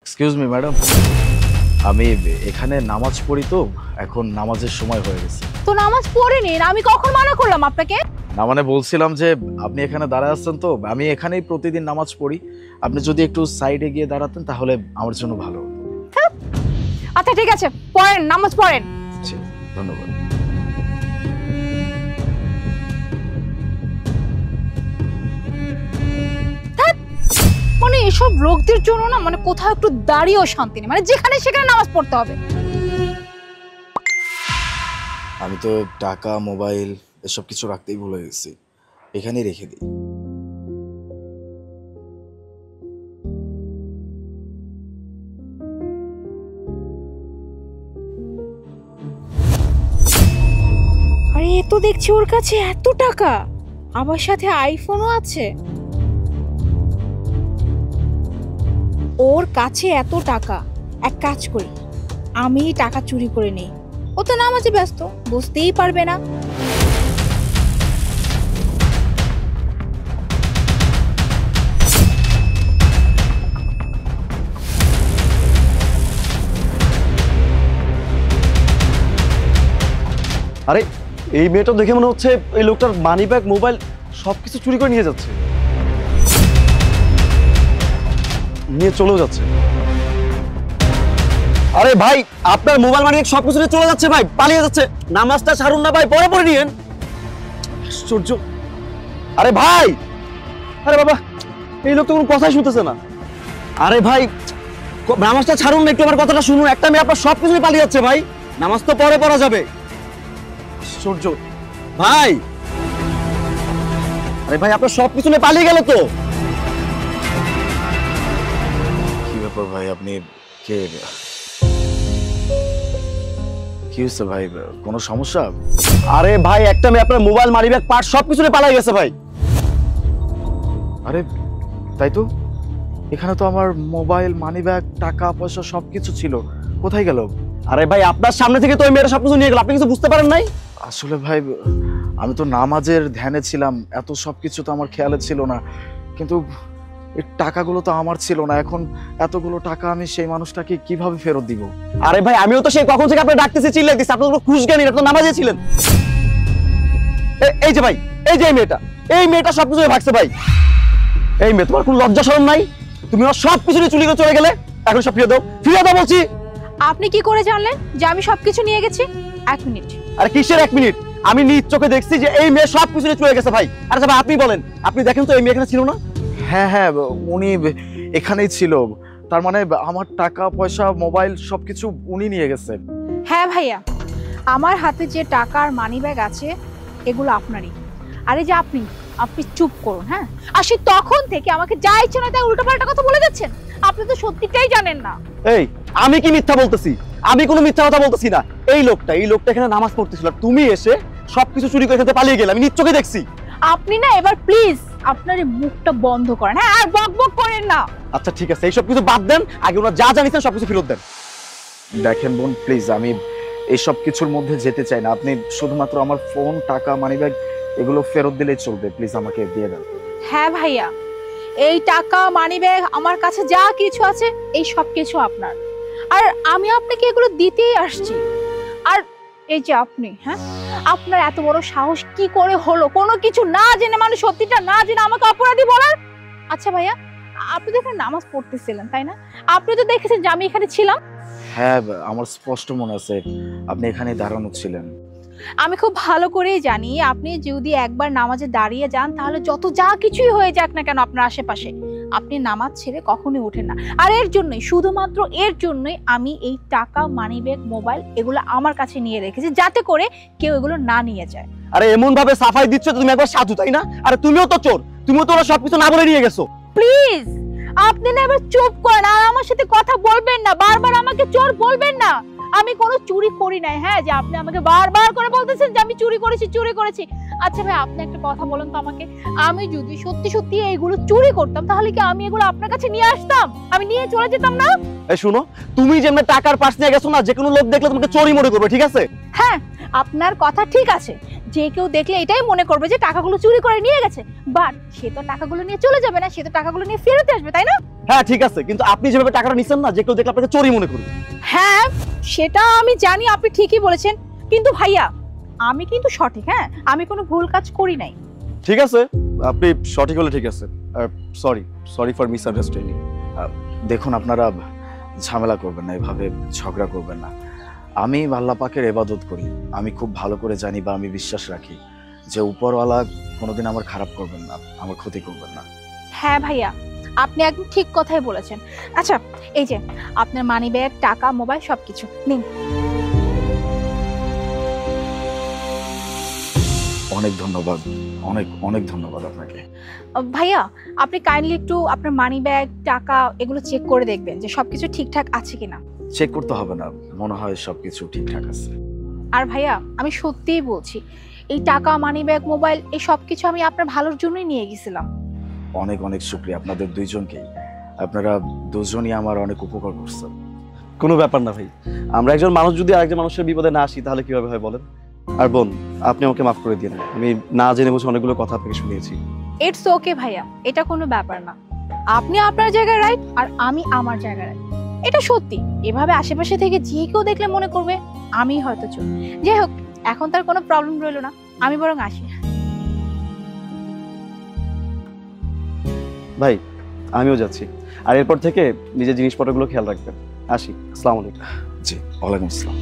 Excuse me madam, আমি এখানে নামাজ পড়ি তো, এখন নামাজের সময় হয়ে গেছে। তো নামাজ পড়ে নিন, আমি কখন মানা করলাম আপনাকে? না মানে বলছিলাম যে আপনি এখানে দাঁড়ায় আছেন তো, আমি এখানেই প্রতিদিন নামাজ পড়ি, আপনি যদি একটু সাইডে গিয়ে দাঁড়াতেন তাহলে আমার জন্য ভালো হতো। আচ্ছা ঠিক আছে, পড়েন, নামাজ পড়েন। জি, ধন্যবাদ। মানে এসব লোকদের জন্য না, মানে কোথাও একটু দাঁড়িয়েও শান্তি নেই, মানে যেখানে সেখানে নামাজ পড়তে হবে। আমি তো টাকা, মোবাইল এসব কিছু রাখতেই ভুলে গেছি, এখানেই রেখে দিই। আরে এ তো দেখছি ওর কাছে এত টাকা, আবার সাথে আইফোনও আছে। ওর কাছে এত টাকা, এক কাজ করি, আমি টাকা চুরি করে নেই। ও তো নামাজে ব্যস্ত, বুঝতেই পারবে না। আরে এই মেয়েটা দেখে মনে হচ্ছে এই লোকটার মানি ব্যাগ, মোবাইল সবকিছু চুরি করে নিয়ে যাচ্ছে, নিয়ে চলেও যাচ্ছে। আরে ভাই, আপনার মোবাইল মানি ব্যাগ সবকিছু নিয়ে চলে যাচ্ছে ভাই, পালিয়ে যাচ্ছে। নামাজটা ছাড়ুন না ভাই, পরে পরে নিয়েন। আশ্চর্য। আরে ভাই, আরে বাবা, এই লোক তো কোনো কথাই শুনতেছে না। আরে ভাই, নামাজটা ছাড়ুন না, একটু আমার কথাটা শুনুন। একটা মেয়ে আপনার সবকিছু নিয়ে পালিয়ে যাচ্ছে ভাই, নামাজ তো পরে পড়া যাবে। আশ্চর্য ভাই। আরে ভাই, আপনার সব পিছনে পালিয়ে গেল তো। কি ব্যাপার ভাই, আপনি কে? কি হয়েছে ভাই, কোনো সমস্যা? আরে ভাই, একটা মেয়ে আপনার মোবাইল, মানি ব্যাগ, পার্স সব পিছনে পালিয়ে গেছে ভাই। আরে তাই তো, এখানে তো আমার মোবাইল, মানি ব্যাগ, টাকা পয়সা সবকিছু ছিল, কোথায় গেল? আরে ভাই, আপনার সামনে থেকে তো ওই মেয়েটা সবকিছু নিয়ে গেল, আপনি কিছু বুঝতে পারেন নাই? আসলে ভাই আমি তো নামাজের ধ্যানে ছিলাম, এত সবকিছু তো আমার খেয়ালে ছিল না, কিন্তু এই টাকাগুলো তো আমার ছিল না। এখন এতগুলো টাকা আমি সেই মানুষটাকে কিভাবে ফেরত দিব? আরে ভাই, আমিও তো সেই কখন থেকে আপনার ডাকতেছি, চিল্লাইতেছি, আপনার কোনো খুশ জ্ঞানী, আপনি নামাজে ছিলেন। এই যে ভাই, এই যে এই মেয়েটা সবকিছু ভাগছে ভাই। এই মেয়ে, তোমার কোনো লজ্জা শরম নাই? তুমি ওর সব পিছনে চুরি করে চলে গেলে, এখন সব ফিরে দাও, ফিরে দাও বলছি। আপনি কি করে জানলেন যে আমি সবকিছু নিয়ে গেছি? এক মিনিট। আরে কিসের এক মিনিট? আমি নিজ চোখে দেখছি যে এই মেয়ে সব পিছনে চলে গেছে ভাই। আচ্ছা ভাই, আপনি বলেন, আপনি দেখেন তো এই মেয়ে এখানে ছিল না? হ্যাঁ হ্যাঁ, উনি এখানেই ছিল, তার মানে আমার টাকা পয়সা, মোবাইল সবকিছু উনি নিয়ে গেছে। হ্যাঁ ভাইয়া, আমার হাতে যে টাকা আর মানি ব্যাগ আছে এগুলো আপনারই। আরে যে আপনি আপনি চুপ করুন। হ্যাঁ, আর সে তখন থেকে আমাকে যা ইচ্ছে না তাই উল্টোপাল্টা কথা বলে যাচ্ছেন। আপনি তো সত্যিটাই জানেন না। এই, আমি কি মিথ্যা বলতেছি? আমি কোনো মিথ্যা কথা বলতেছি না। এই লোকটা এখানে নামাজ পড়তেছিল, আর তুমি এসে সবকিছু চুরি করে এখান থেকে পালিয়ে গেলে, আমি নিজ চোখে দেখছি। আপনি না এবার প্লিজ আপনার এই মুখটা বন্ধ করেন। হ্যাঁ, আর বকবক করেন না। আচ্ছা ঠিক আছে, এইসব কিছু বাদ দেন, আগে ওনার যা জানিছেন সবকিছু ফেরত দেন। দেখেন বোন, প্লিজ আমি এই সব কিছুর মধ্যে যেতে চাই না, আপনি শুধুমাত্র আমার ফোন, টাকা, মানিব্যাগ এগুলো ফেরত দিলেই চলবে, প্লিজ আমাকে দিয়ে দেন। হ্যাঁ ভাইয়া, এই টাকা, মানি ব্যাগ, আমার কাছে যা কিছু আছে এই সব কিছু আপনার, আর আমি আপনাকে এগুলো দিতেই আসছি। আর এই যে আপনি, হ্যাঁ, আপনার এত বড় সাহস কি করে হলো কোনো কিছু না জেনে, মানে সত্যিটা না জেনে আমাকে অপরাধী বলার? আচ্ছা ভাইয়া, আপনি তো এখানে নামাজ পড়তেছিলেন তাই না? আপনি তো দেখেছেন যে আমি এখানে ছিলাম। হ্যাঁ, আমার স্পষ্ট মনে আছে আপনি এখানে দাঁড়ানো ছিলেন। আমি খুব ভালো করেই জানি আপনি যদি একবার নামাজে দাঁড়িয়ে যান তাহলে যত যা কিছুই হয়ে যাক না কেন আপনার আশেপাশে, আপনি নামাজ ছেড়ে কখনোই ওঠেন না। আর এর জন্যই, শুধুমাত্র এর জন্যই আমি এই টাকা, মানি ব্যাগ, মোবাইল এগুলো আমার কাছে নিয়ে রেখেছি, যাতে করে কেউ এগুলো না নিয়ে যায়। আরে এমন ভাবে সাফাই দিচ্ছ তুমি একবার সাধু, তাই না? আরে তুমিও তো চোর, তুমিও তো ওরা সবকিছু না বলে নিয়ে গেছো। প্লিজ আপনি না এবার চুপ করেন, আর আমার সাথে কথা বলবেন না, বারবার আমাকে চোর বলবেন না। আমি কোনো চুরি করি নাই। হ্যাঁ, যে আপনি আমাকে বারবার করে বলতেছেন যে আমি চুরি করেছি। আচ্ছা ভাই, আপনি একটা কথা বলেন তো আমাকে, আমি যদি সত্যি সত্যি এইগুলো চুরি করতাম তাহলে কি আমি এগুলো আপনার কাছে নিয়ে আসতাম? আমি নিয়ে চলে যেতাম না? এই শুনো, তুমি যেমন টাকার পার্স নিয়ে গেছো না, যে কোনো লোক দেখলে তোমাকে চোরই মনে করবে, ঠিক আছে? হ্যাঁ, আপনার কথা ঠিক আছে, যে কেউ দেখলে এটাই মনে করবে যে টাকাগুলো চুরি করে নিয়ে গেছে, বাট সে তো টাকাগুলো নিয়ে চলে যাবে না, সে তো টাকাগুলো নিয়ে ফেরত আসবে, তাই না? হ্যাঁ ঠিক আছে, কিন্তু আপনি যেভাবে টাকাটা নিচ্ছেন না, যে কেউ দেখলে আপনাকে চোরই মনে করবে। হ্যাঁ সেটা আমি জানি, আপনি ঠিকই বলেছেন, কিন্তু ভাইয়া আমি কিন্তু সঠিক, হ্যাঁ আমি কোনো ভুল কাজ করি নাই। ঠিক আছে, আপনি সঠিক হলে ঠিক আছে। Sorry for misunderstanding. দেখুন, আপনারা ঝামেলা করবেন না, এভাবে ঝগড়া করবেন না। আমি আল্লাহ পাকের ইবাদত করি, আমি খুব ভালো করে জানি বা আমি বিশ্বাস রাখি যে উপরওয়ালা কোনোদিন আমার খারাপ করবেন না, আমার ক্ষতি করবেন না। হ্যাঁ ভাইয়া আপনি একদম ঠিক কথাই বলেছেন। আচ্ছা এই যে আপনার মানি ব্যাগ, টাকা, মোবাইল সবকিছু নিন। অনেক ধন্যবাদ, অনেক অনেক ধন্যবাদ আপনাকে। ভাইয়া আপনি কাইন্ডলি একটু আপনার মানি ব্যাগ, টাকা এগুলো চেক করে দেখবেন যে সবকিছু ঠিকঠাক আছে কিনা। চেক করতে হবে না, মনে হয় সবকিছু ঠিকঠাক আছে। আর ভাইয়া আমি সত্যিই বলছি, এই টাকা, মানি ব্যাগ, মোবাইল এই সবকিছু আমি আপনার ভালোর জন্যই নিয়ে গেছিলাম। অনেক অনেক শুক্রিয়া আপনাদের দুইজনকেই, আপনারা দুজনই আমার অনেক উপকার করছেন। কোনো ব্যাপার না ভাই, আমরা একজন মানুষ যদি আরেকজন মানুষের বিপদে না আসি তাহলে কিভাবে হয় বলেন? আর বোন, আপনি আমাকে মাফ করে দিন, আমি না জেনে বুঝে অনেকগুলো কথা আপনাকে শুনিয়েছি। ইটস ওকে ভাইয়া, এটা কোনো ব্যাপার না। আপনি আপনার জায়গায় রাইট আর আমি আমার জায়গায় রাইট, এটা সত্যি। এভাবে আশেপাশে থেকে যে কেউ দেখলে মনে করবে আমি হয়তো চোর। যাই হোক, এখন তার কোনো প্রবলেম রইলো না, আমি বরং আসি। ভাই আমিও যাচ্ছি, আর এরপর থেকে নিজের জিনিসপত্রগুলো খেয়াল রাখবেন। আসি, আসসালামু আলাইকুম। জি, ওয়ালাইকুম আসসালাম।